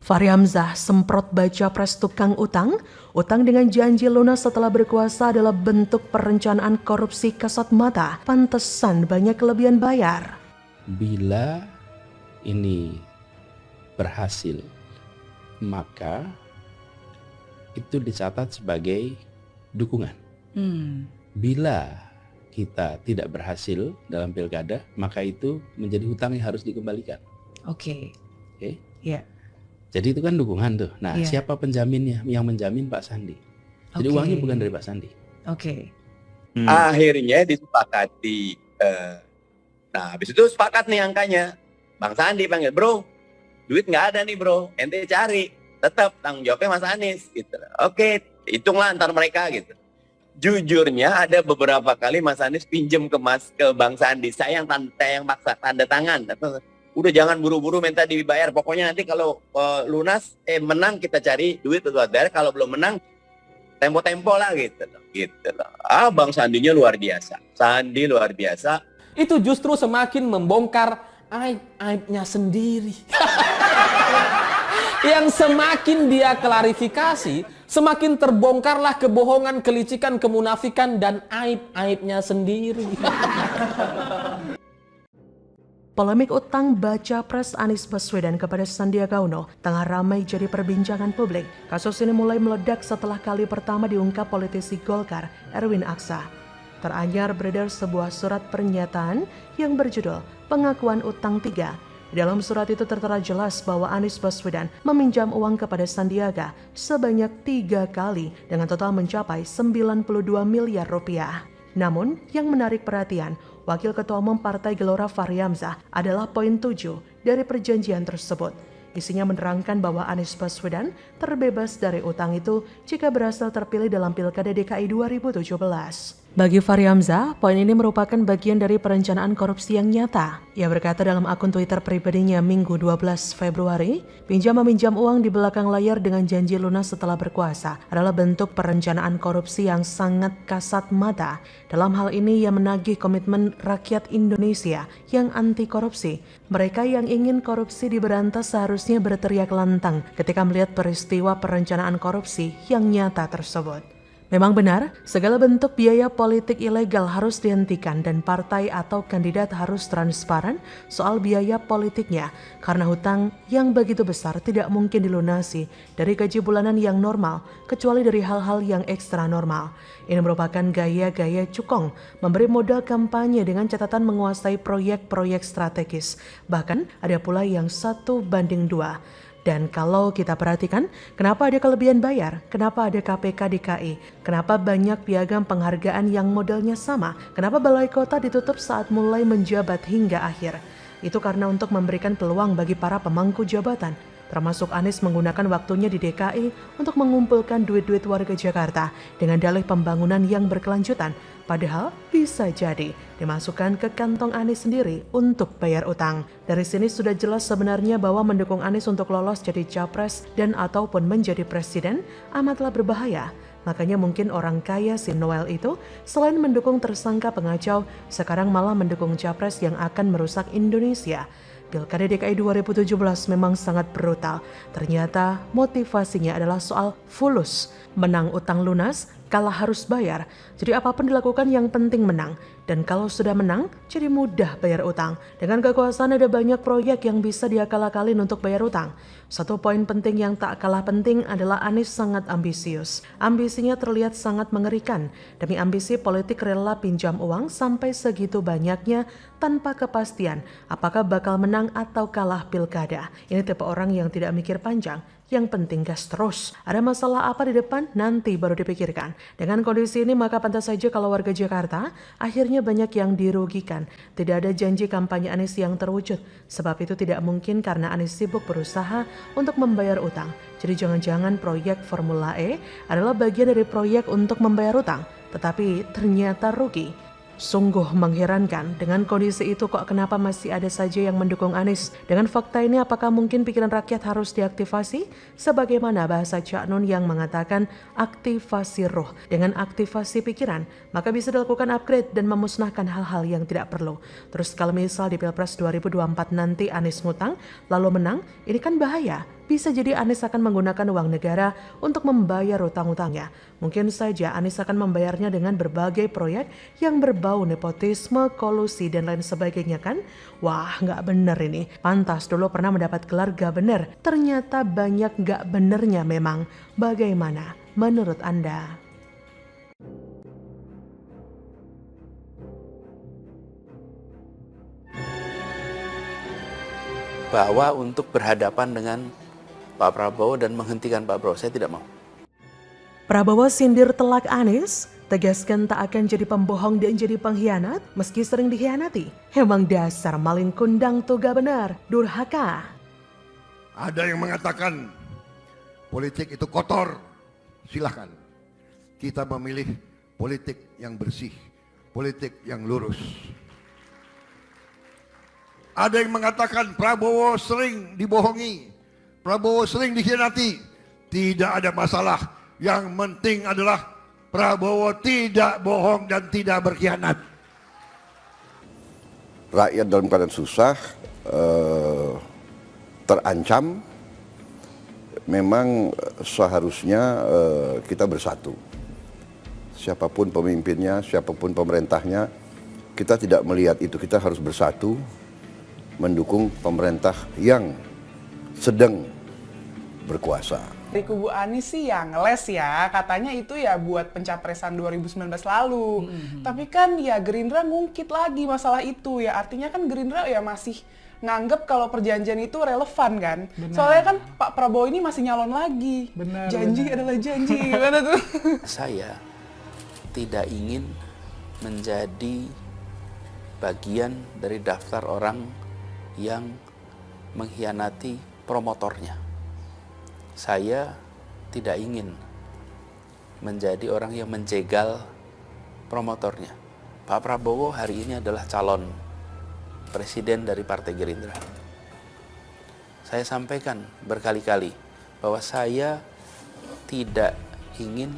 Fahri Hamzah semprot baca pres tukang utang. Utang dengan janji lunas setelah berkuasa adalah bentuk perencanaan korupsi kasat mata. Pantesan banyak kelebihan bayar. Bila ini berhasil, maka itu dicatat sebagai dukungan. Bila kita tidak berhasil dalam pilkada, maka itu menjadi hutang yang harus dikembalikan. Oke. Ya. Jadi itu kan dukungan tuh. Nah, siapa penjaminnya? Yang menjamin Pak Sandi. Jadi uangnya bukan dari Pak Sandi. Akhirnya disepakati. Nah, habis itu sepakat nih angkanya. Bang Sandi panggil, bro, duit nggak ada nih bro, ente cari. Tetap tanggung jawabnya Mas Anies. Gitu. Oke, hitunglah antar mereka gitu. Jujurnya ada beberapa kali Mas Anies pinjem ke Bang Sandi. Saya yang maksa tanda tangan. Udah jangan buru-buru minta dibayar. Pokoknya nanti kalau lunas, menang kita cari duit buat bayar. Kalau belum menang, tempo-tempo lah gitu loh. Bang Sandinya luar biasa. Sandi luar biasa. Itu justru semakin membongkar aib-aibnya sendiri. Yang semakin dia klarifikasi, semakin terbongkarlah kebohongan, kelicikan, kemunafikan, dan aib-aibnya sendiri. Polemik utang baca pres Anies Baswedan kepada Sandiaga Uno tengah ramai jadi perbincangan publik. Kasus ini mulai meledak setelah kali pertama diungkap politisi Golkar, Erwin Aksa. Teranyar beredar sebuah surat pernyataan yang berjudul Pengakuan Utang 3. Di dalam surat itu tertera jelas bahwa Anies Baswedan meminjam uang kepada Sandiaga sebanyak 3 kali dengan total mencapai 92 miliar rupiah. Namun, yang menarik perhatian, Wakil Ketua Umum Partai Gelora Fahri Hamzah adalah poin 7 dari perjanjian tersebut. Isinya menerangkan bahwa Anies Baswedan terbebas dari utang itu jika berhasil terpilih dalam Pilkada DKI 2017. Bagi Fahri Hamzah, poin ini merupakan bagian dari perencanaan korupsi yang nyata. Ia berkata dalam akun Twitter pribadinya Minggu 12 Februari, pinjam-meminjam uang di belakang layar dengan janji lunas setelah berkuasa adalah bentuk perencanaan korupsi yang sangat kasat mata. Dalam hal ini, ia menagih komitmen rakyat Indonesia yang anti korupsi. Mereka yang ingin korupsi diberantas seharusnya berteriak lantang ketika melihat peristiwa perencanaan korupsi yang nyata tersebut. Memang benar, segala bentuk biaya politik ilegal harus dihentikan dan partai atau kandidat harus transparan soal biaya politiknya karena hutang yang begitu besar tidak mungkin dilunasi dari gaji bulanan yang normal kecuali dari hal-hal yang ekstra normal. Ini merupakan gaya-gaya cukong, memberi modal kampanye dengan catatan menguasai proyek-proyek strategis. Bahkan ada pula yang 1:2. Dan kalau kita perhatikan, kenapa ada kelebihan bayar? Kenapa ada KPK DKI? Kenapa banyak piagam penghargaan yang modelnya sama? Kenapa balai kota ditutup saat mulai menjabat hingga akhir? Itu karena untuk memberikan peluang bagi para pemangku jabatan, termasuk Anies menggunakan waktunya di DKI untuk mengumpulkan duit-duit warga Jakarta dengan dalih pembangunan yang berkelanjutan. Padahal bisa jadi dimasukkan ke kantong Anies sendiri untuk bayar utang. Dari sini sudah jelas sebenarnya bahwa mendukung Anies untuk lolos jadi capres dan ataupun menjadi presiden amatlah berbahaya. Makanya mungkin orang kaya si Noel itu selain mendukung tersangka pengacau, sekarang malah mendukung capres yang akan merusak Indonesia. Pilkada DKI 2017 memang sangat brutal. Ternyata motivasinya adalah soal fulus, menang utang lunas, kalah harus bayar. Jadi apapun dilakukan yang penting menang. Dan kalau sudah menang, jadi mudah bayar utang. Dengan kekuasaan ada banyak proyek yang bisa diakal-akalin untuk bayar utang. Satu poin penting yang tak kalah penting adalah Anies sangat ambisius. Ambisinya terlihat sangat mengerikan. Demi ambisi politik rela pinjam uang sampai segitu banyaknya tanpa kepastian apakah bakal menang atau kalah pilkada. Ini tipe orang yang tidak mikir panjang. Yang penting gas terus. Ada masalah apa di depan? Nanti baru dipikirkan. Dengan kondisi ini maka pantas saja kalau warga Jakarta akhirnya banyak yang dirugikan. Tidak ada janji kampanye Anies yang terwujud. Sebab itu tidak mungkin karena Anies sibuk berusaha untuk membayar utang. Jadi jangan-jangan proyek Formula E adalah bagian dari proyek untuk membayar utang. Tetapi ternyata rugi. Sungguh mengherankan, dengan kondisi itu kok kenapa masih ada saja yang mendukung Anies? Dengan fakta ini apakah mungkin pikiran rakyat harus diaktifasi? Sebagaimana bahasa Cak Nun yang mengatakan aktivasi roh. Dengan aktivasi pikiran, maka bisa dilakukan upgrade dan memusnahkan hal-hal yang tidak perlu. Terus kalau misal di Pilpres 2024 nanti Anies ngutang, lalu menang, ini kan bahaya. bisa jadi Anies akan menggunakan uang negara untuk membayar utang-utangnya. Mungkin saja Anies akan membayarnya dengan berbagai proyek yang berbau nepotisme, kolusi, dan lain sebagainya kan? Wah, nggak bener ini. Pantas dulu pernah mendapat gelar gak bener. Ternyata banyak gak benernya memang. Bagaimana menurut Anda? Bahwa untuk berhadapan dengan Pak Prabowo dan menghentikan Pak Prabowo, saya tidak mau. Prabowo sindir telak Anies, tegaskan tak akan jadi pembohong dan jadi pengkhianat meski sering dikhianati. Emang dasar maling kundang tuh gak benar, durhaka. Ada yang mengatakan politik itu kotor. Silahkan. Kita memilih politik yang bersih, politik yang lurus. Ada yang mengatakan Prabowo sering dibohongi, Prabowo sering dikhianati. Tidak ada masalah. Yang penting adalah Prabowo tidak bohong dan tidak berkhianat. Rakyat dalam keadaan susah, terancam, memang seharusnya kita bersatu. Siapapun pemimpinnya, siapapun pemerintahnya, kita tidak melihat itu. Kita harus bersatu mendukung pemerintah yang sedang berkuasa. Dari kubu Anies sih yang ngeles ya, katanya itu ya buat pencapresan 2019 lalu. Tapi kan ya Gerindra ngungkit lagi masalah itu ya, artinya kan Gerindra ya masih nganggep kalau perjanjian itu relevan kan. Benar. Soalnya kan Pak Prabowo ini masih nyalon lagi. Benar, janji adalah janji, gimana tuh? Saya tidak ingin menjadi bagian dari daftar orang yang mengkhianati promotornya. Saya tidak ingin menjadi orang yang menjegal promotornya. Pak Prabowo hari ini adalah calon presiden dari Partai Gerindra. Saya sampaikan berkali-kali bahwa saya tidak ingin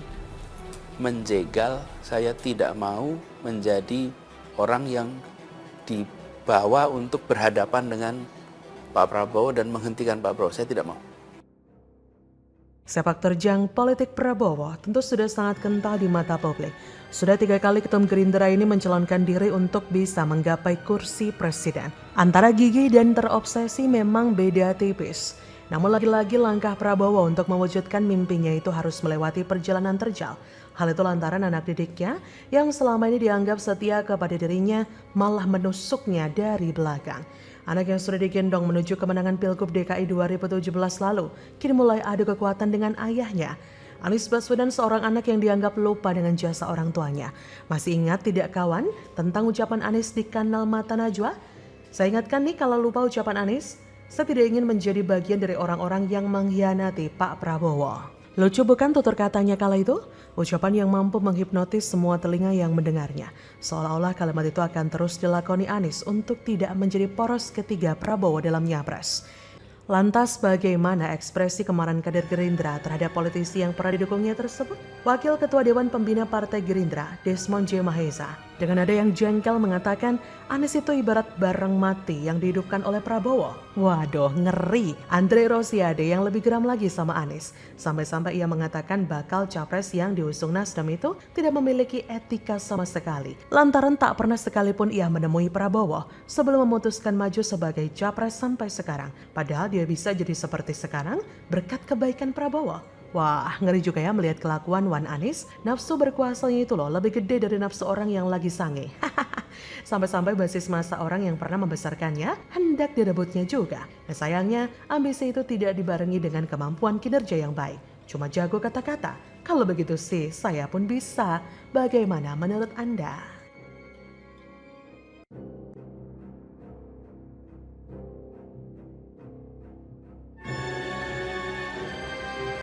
menjegal, saya tidak mau menjadi orang yang dibawa untuk berhadapan dengan Pak Prabowo dan menghentikan Pak Prabowo. Saya tidak mau. Sepak terjang politik Prabowo tentu sudah sangat kental di mata publik. Sudah 3 kali ketum Gerindra ini mencalonkan diri untuk bisa menggapai kursi presiden. Antara gigih dan terobsesi memang beda tipis. Namun lagi-lagi langkah Prabowo untuk mewujudkan mimpinya itu harus melewati perjalanan terjal. Hal itu lantaran anak didiknya yang selama ini dianggap setia kepada dirinya malah menusuknya dari belakang. Anak yang sudah digendong menuju kemenangan Pilgub DKI 2017 lalu, kini mulai adu kekuatan dengan ayahnya. Anies Baswedan seorang anak yang dianggap lupa dengan jasa orang tuanya. Masih ingat tidak kawan tentang ucapan Anies di kanal Mata Najwa? Saya ingatkan nih kalau lupa ucapan Anies, saya tidak ingin menjadi bagian dari orang-orang yang mengkhianati Pak Prabowo. Lucu bukan tutur katanya kala itu? Ucapan yang mampu menghipnotis semua telinga yang mendengarnya. Seolah-olah kalimat itu akan terus dilakoni Anies untuk tidak menjadi poros ketiga Prabowo dalam Nyapres. Lantas bagaimana ekspresi kemarahan kader Gerindra terhadap politisi yang pernah didukungnya tersebut? Wakil Ketua Dewan Pembina Partai Gerindra, Desmond J. Mahesa, dengan ada yang jengkel mengatakan Anies itu ibarat barang mati yang dihidupkan oleh Prabowo. Waduh, ngeri. Andre Rosiade yang lebih geram lagi sama Anies. Sampai-sampai ia mengatakan bakal capres yang diusung Nasdem itu tidak memiliki etika sama sekali. Lantaran tak pernah sekalipun ia menemui Prabowo sebelum memutuskan maju sebagai capres sampai sekarang. Padahal dia bisa jadi seperti sekarang berkat kebaikan Prabowo. Wah, ngeri juga ya melihat kelakuan Wan Anies. Nafsu berkuasanya itu loh lebih gede dari nafsu orang yang lagi sange. Sampai-sampai basis masa orang yang pernah membesarkannya hendak direbutnya juga. Dan sayangnya, ambisi itu tidak dibarengi dengan kemampuan kinerja yang baik. Cuma jago kata-kata. Kalau begitu sih, saya pun bisa. Bagaimana menurut Anda?